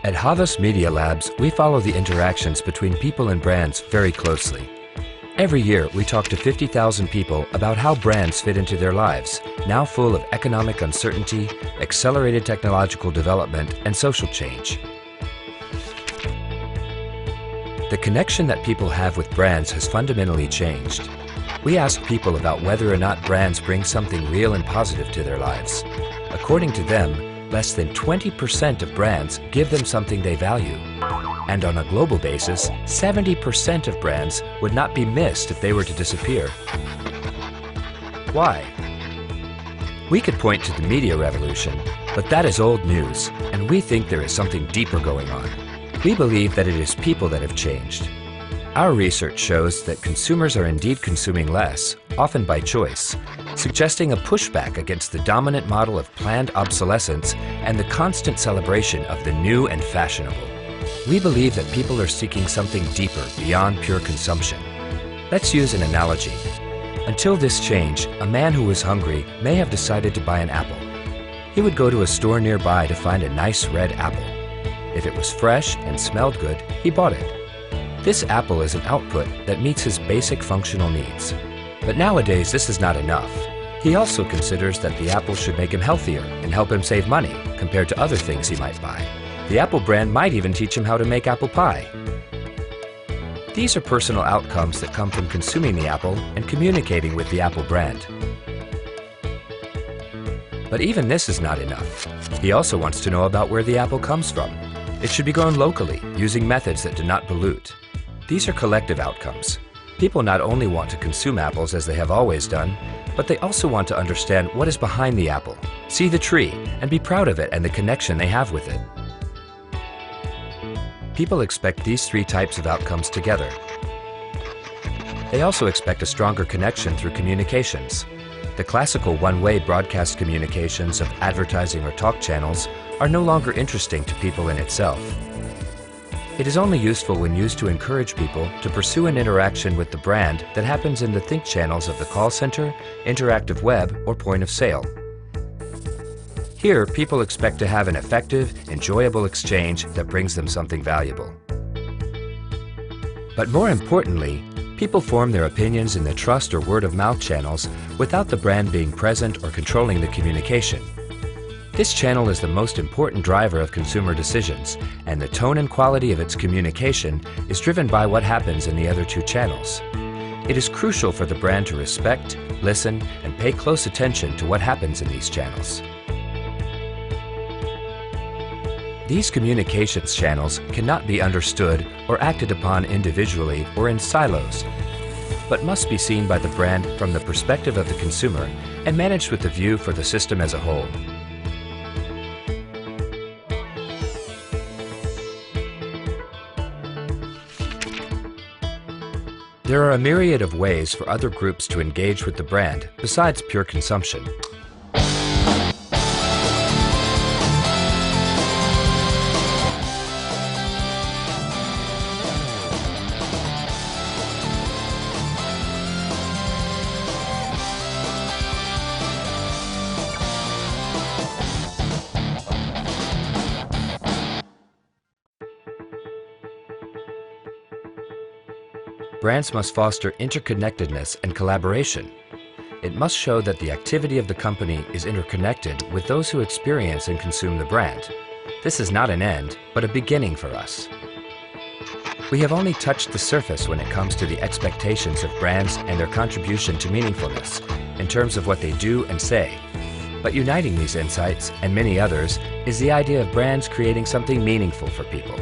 At Havas Media Labs, we follow the interactions between people and brands very closely. Every year, we talk to 50,000 people about how brands fit into their lives, now full of economic uncertainty, accelerated technological development, and social change. The connection that people have with brands has fundamentally changed. We ask people about whether or not brands bring something real and positive to their lives. According to them, less than 20% of brands give them something they value. And on a global basis, 70% of brands would not be missed if they were to disappear. Why? We could point to the media revolution, but that is old news, and we think there is something deeper going on. We believe that it is people that have changed. Our research shows that consumers are indeed consuming less, often by choice, suggesting a pushback against the dominant model of planned obsolescence and the constant celebration of the new and fashionable. We believe that people are seeking something deeper beyond pure consumption. Let's use an analogy. Until this change, a man who was hungry may have decided to buy an apple. He would go to a store nearby to find a nice red apple. If it was fresh and smelled good, he bought it. This apple is an output that meets his basic functional needs. But nowadays, this is not enough. He also considers that the apple should make him healthier and help him save money compared to other things he might buy. The Apple brand might even teach him how to make apple pie. These are personal outcomes that come from consuming the apple and communicating with the Apple brand. But even this is not enough. He also wants to know about where the apple comes from. It should be grown locally, using methods that do not pollute. These are collective outcomes. People not only want to consume apples as they have always done, but they also want to understand what is behind the apple, see the tree, and be proud of it and the connection they have with it. People expect these three types of outcomes together. They also expect a stronger connection through communications. The classical one-way broadcast communications of advertising or talk channels are no longer interesting to people in itself. It is only useful when used to encourage people to pursue an interaction with the brand that happens in the think channels of the call center, interactive web, or point of sale. Here, people expect to have an effective, enjoyable exchange that brings them something valuable. But more importantly, people form their opinions in the trust or word-of-mouth channels without the brand being present or controlling the communication. This channel is the most important driver of consumer decisions, and the tone and quality of its communication is driven by what happens in the other two channels. It is crucial for the brand to respect, listen, and pay close attention to what happens in these channels. These communications channels cannot be understood or acted upon individually or in silos, but must be seen by the brand from the perspective of the consumer and managed with the view for the system as a whole. There are a myriad of ways for other groups to engage with the brand besides pure consumption. Brands must foster interconnectedness and collaboration. It must show that the activity of the company is interconnected with those who experience and consume the brand. This is not an end, but a beginning for us. We have only touched the surface when it comes to the expectations of brands and their contribution to meaningfulness in terms of what they do and say. But uniting these insights, and many others, is the idea of brands creating something meaningful for people.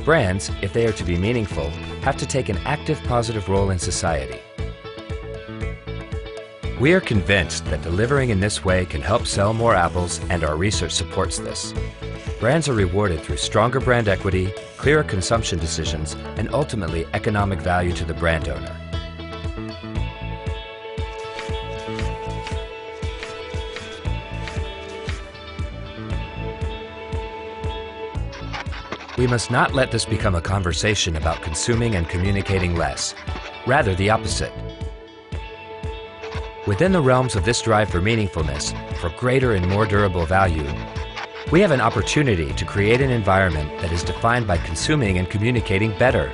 Brands, if they are to be meaningful, have to take an active, positive role in society. We are convinced that delivering in this way can help sell more apples, and our research supports this. Brands are rewarded through stronger brand equity, clearer consumption decisions, and ultimately economic value to the brand owner. We must not let this become a conversation about consuming and communicating less, rather the opposite. Within the realms of this drive for meaningfulness, for greater and more durable value, We have an opportunity to create an environment that is defined by consuming and communicating better.